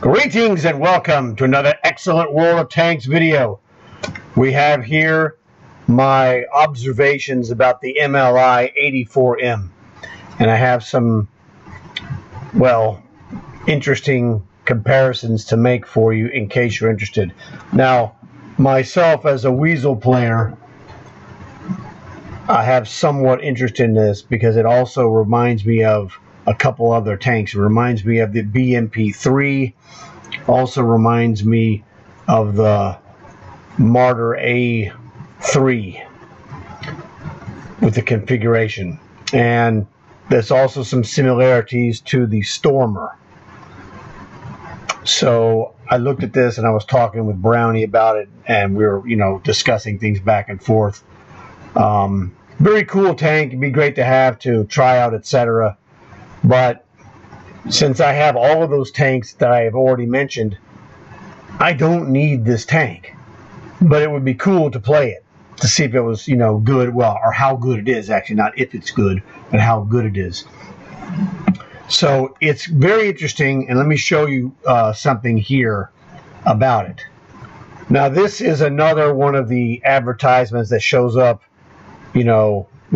Greetings and welcome to another excellent World of Tanks video. We have here my observations about the XLI-84M, and I have some, well, interesting comparisons to make for you in case you're interested. Now, myself as a Weasel player, I have somewhat interest in this because it also reminds me of a couple other tanks. It reminds me of the BMP-3, also reminds me of the Martyr A3 with the configuration, and there's also some similarities to the Stormer. So I looked at this and I was talking with Brownie about it, and we were, discussing things back and forth. Very cool tank. It'd be great to have to try out, etc. But since I have all of those tanks that I have already mentioned, I don't need this tank. But it would be cool to play it, to see if it was, good, well, or how good it is, actually, not if it's good, but how good it is. So it's very interesting, and let me show you something here about it. Now, this is another one of the advertisements that shows up, when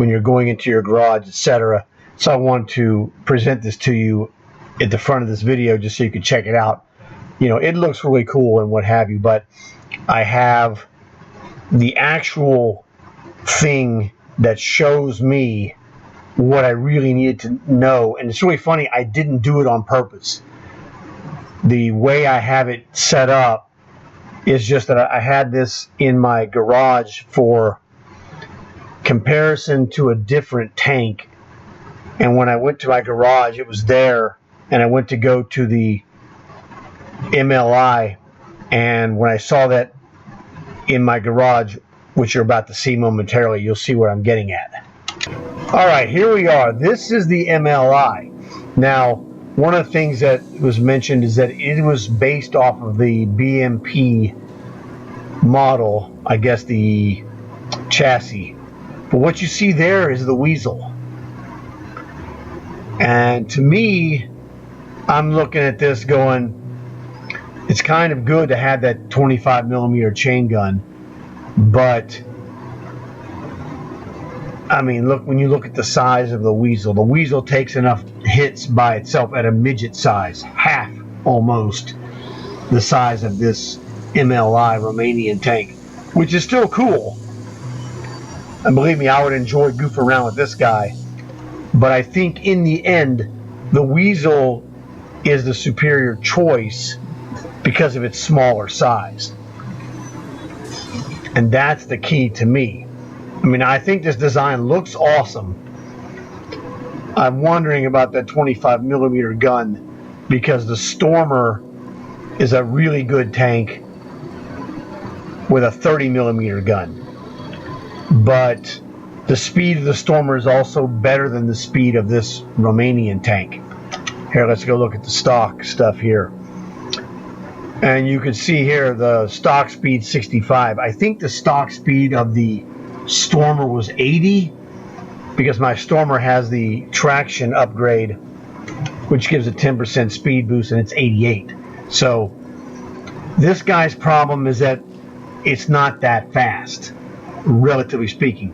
you're going into your garage, etc. So I want to present this to you at the front of this video just so you can check it out. It looks really cool and what have you, but I have the actual thing that shows me what I really needed to know. And it's really funny, I didn't do it on purpose. The way I have it set up is just that I had this in my garage for comparison to a different tank, and when I went to my garage it was there, and I went to go to the MLI, and when I saw that in my garage, which you're about to see momentarily, you'll see what I'm getting at. Alright, here we are. This is the MLI. Now, one of the things that was mentioned is that it was based off of the BMP model, I guess the chassis. But what you see there is the Weasel. And to me, I'm looking at this going, it's kind of good to have that 25mm chain gun, but I mean, look, when you look at the size of the Weasel takes enough hits by itself at a midget size, half almost the size of this MLI Romanian tank, which is still cool. And believe me, I would enjoy goofing around with this guy. But I think in the end, the Weasel is the superior choice because of its smaller size. And that's the key to me. I mean, I think this design looks awesome. I'm wondering about that 25mm gun because the Stormer is a really good tank with a 30mm gun. But the speed of the Stormer is also better than the speed of this Romanian tank. Here, let's go look at the stock stuff here. And you can see here the stock speed 65. I think the stock speed of the Stormer was 80 because my Stormer has the traction upgrade, which gives a 10% speed boost, and it's 88. So this guy's problem is that it's not that fast, relatively speaking.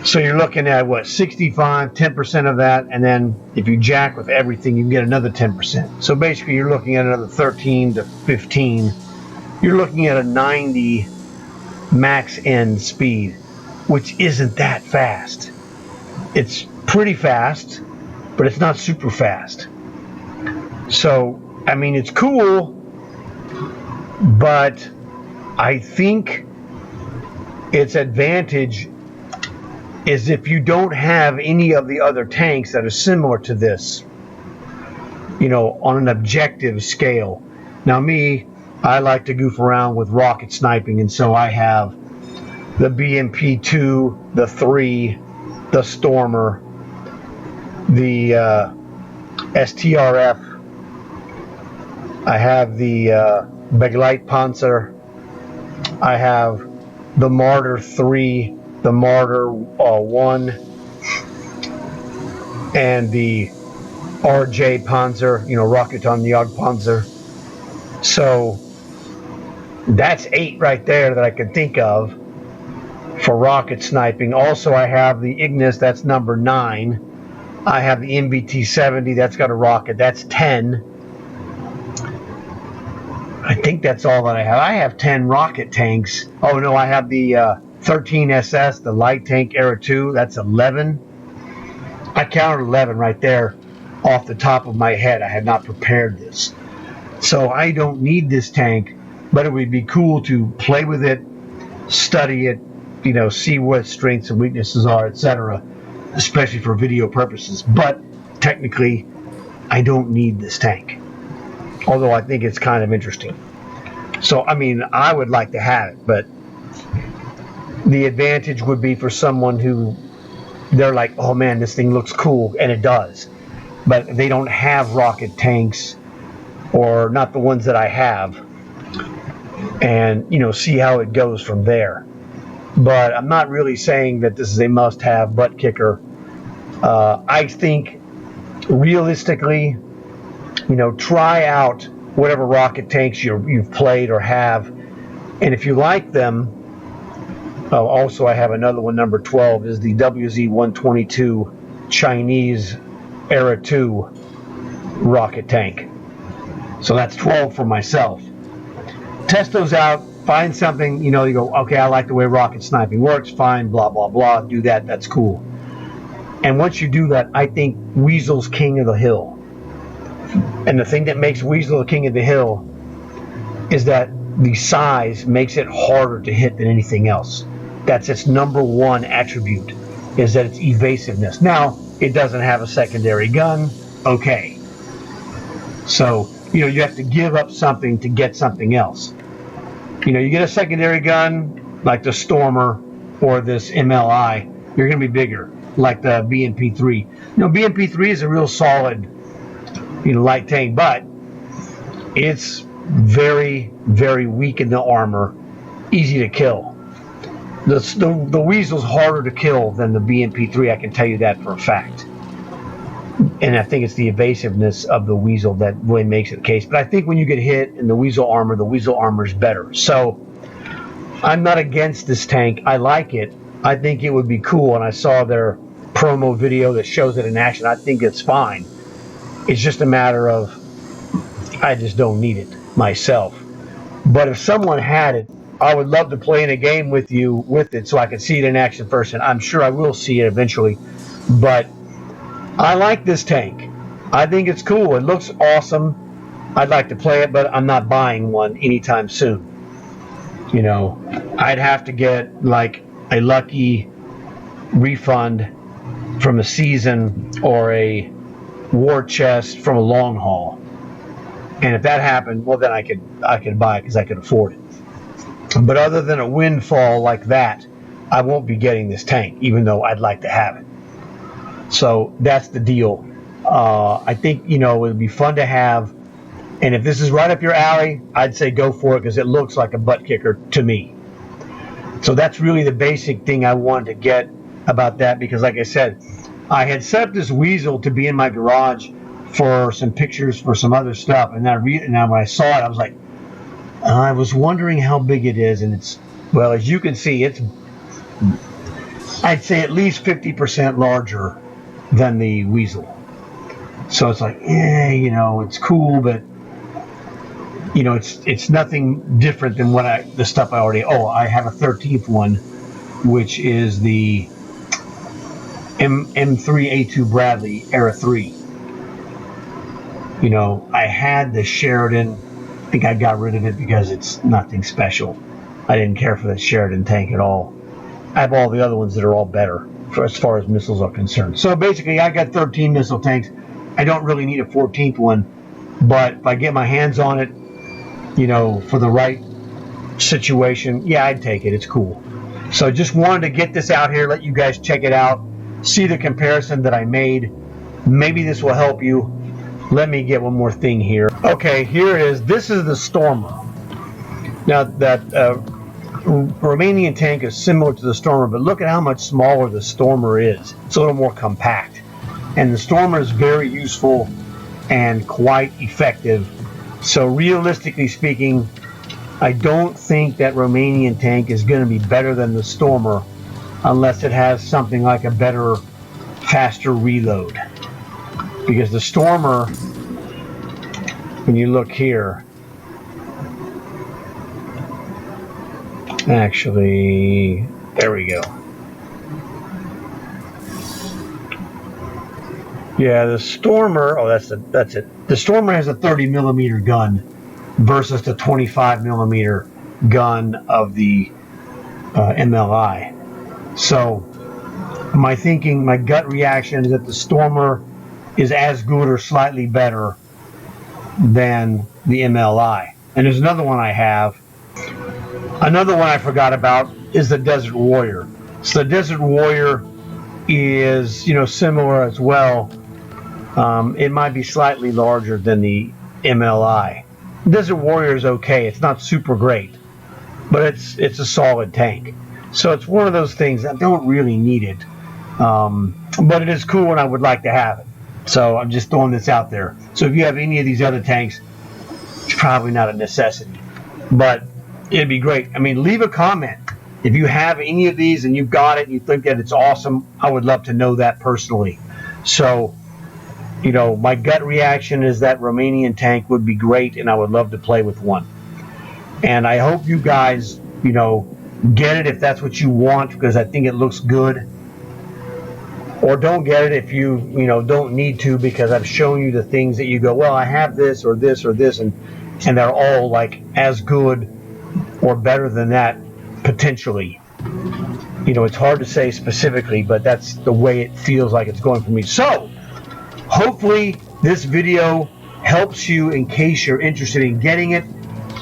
So you're looking at what, 65, 10% of that, and then if you jack with everything, you can get another 10%. So basically you're looking at another 13 to 15. You're looking at a 90 max end speed, which isn't that fast. It's pretty fast, but it's not super fast. So, I mean, it's cool, but I think its advantage is if you don't have any of the other tanks that are similar to this, on an objective scale. Now me, I like to goof around with rocket sniping, and so I have the BMP-2, the 3, the Stormer, the STRF, I have the Begleitpanzer, I have the Martyr 3, the Martyr 1, and the RJ Panzer, Rocket-on-Jagdpanzer. So that's 8 right there that I can think of for rocket sniping. Also, I have the Ignis, that's number 9. I have the MBT-70, that's got a rocket, that's 10. I think that's all that I have. I have 10 rocket tanks. Oh no, I have the 13 SS, the light tank Era 2, that's 11. I counted 11 right there off the top of my head. I had not prepared this. So I don't need this tank, but it would be cool to play with it, study it, see what strengths and weaknesses are, etc., especially for video purposes. But technically, I don't need this tank, although I think it's kind of interesting. So, I mean, I would like to have it, but the advantage would be for someone who they're like, oh man, this thing looks cool, and it does, but they don't have rocket tanks, or not the ones that I have, and see how it goes from there. But I'm not really saying that this is a must-have butt kicker. I think realistically, try out whatever rocket tanks you've played or have, and if you like them. Also, I have another one, number 12, is the WZ-122 Chinese Era 2 rocket tank. So that's 12 for myself. Test those out, find something, you go, okay, I like the way rocket sniping works, fine, blah, blah, blah, do that, that's cool. And once you do that, I think Weasel's king of the hill. And the thing that makes Weasel the king of the hill is that the size makes it harder to hit than anything else. That's its number one attribute, is that it's evasiveness. Now, it doesn't have a secondary gun, okay. So, you have to give up something to get something else. You get a secondary gun, like the Stormer or this MLI, you're going to be bigger, like the BMP-3. BMP-3 is a real solid, light tank, but it's very, very weak in the armor, easy to kill. The Weasel's harder to kill than the BMP-3, I can tell you that for a fact. And I think it's the evasiveness of the Weasel that really makes it the case. But I think when you get hit in the Weasel armor is better. So I'm not against this tank. I like it. I think it would be cool, and I saw their promo video that shows it in action. I think it's fine. It's just a matter of I just don't need it myself. But if someone had it, I would love to play in a game with you with it so I can see it in action first, and I'm sure I will see it eventually. But I like this tank. I think it's cool. It looks awesome. I'd like to play it, but I'm not buying one anytime soon. I'd have to get like a lucky refund from a season or a war chest from a long haul. And if that happened, well, then I could buy it because I could afford it. But other than a windfall like that, I won't be getting this tank, even though I'd like to have it. So that's the deal. I think, it would be fun to have. And if this is right up your alley, I'd say go for it because it looks like a butt kicker to me. So that's really the basic thing I wanted to get about that because, like I said, I had set up this Weasel to be in my garage for some pictures for some other stuff. And then when I saw it, I was like, I was wondering how big it is. And it's, well, as you can see, it's, I'd say at least 50% larger than the Weasel. So it's like, it's cool, but it's nothing different than the stuff I already. Oh, I have a 13th one, which is the M3A2 Bradley Era 3. I had the Sheridan. I think I got rid of it because it's nothing special. I didn't care for the Sheridan tank at all. I have all the other ones that are all better as far as missiles are concerned. So basically, I got 13 missile tanks. I don't really need a 14th one, but if I get my hands on it, for the right situation, yeah, I'd take it. It's cool. So just wanted to get this out here, let you guys check it out, see the comparison that I made. Maybe this will help you. Let me get one more thing here. Okay, here it is. This is the Stormer. Now, that Romanian tank is similar to the Stormer, but look at how much smaller the Stormer is. It's a little more compact. and the Stormer is very useful and quite effective. So realistically speaking, I don't think that Romanian tank is going to be better than the Stormer unless it has something like a better, faster reload. Because the Stormer, when you look here, actually, there we go. Yeah, the Stormer, oh, that's it. The Stormer has a 30 millimeter gun versus the 25 millimeter gun of the MLI. So my thinking, my gut reaction is that the Stormer is as good or slightly better than the MLI. And there's another one I have. Another one I forgot about is the Desert Warrior. So the Desert Warrior is, similar as well. It might be slightly larger than the MLI. Desert Warrior is okay. It's not super great, but it's a solid tank. So it's one of those things I don't really need it, but it is cool and I would like to have it. So I'm just throwing this out there. So if you have any of these other tanks, it's probably not a necessity, but it'd be great. I mean, leave a comment. If you have any of these and you've got it and you think that it's awesome, I would love to know that personally. So, my gut reaction is that Romanian tank would be great and I would love to play with one. And I hope you guys, get it if that's what you want, because I think it looks good. Or don't get it if you, don't need to, because I've shown you the things that you go, well, I have this or this or this, and they're all like as good or better than that potentially. It's hard to say specifically, but that's the way it feels like it's going for me. So hopefully this video helps you in case you're interested in getting it.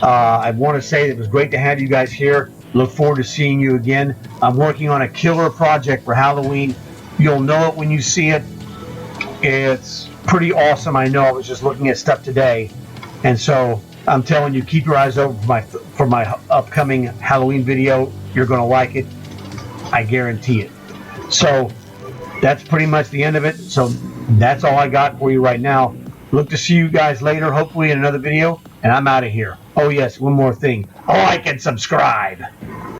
I want to say it was great to have you guys here. Look forward to seeing you again. I'm working on a killer project for Halloween. You'll know it when you see it. It's pretty awesome. I know. I was just looking at stuff today, and so I'm telling you, keep your eyes open for my upcoming Halloween video. You're going to like it. I guarantee it. So that's pretty much the end of it. So that's all I got for you right now. Look to see you guys later, hopefully in another video, and I'm out of here. Oh yes, one more thing. Like and subscribe.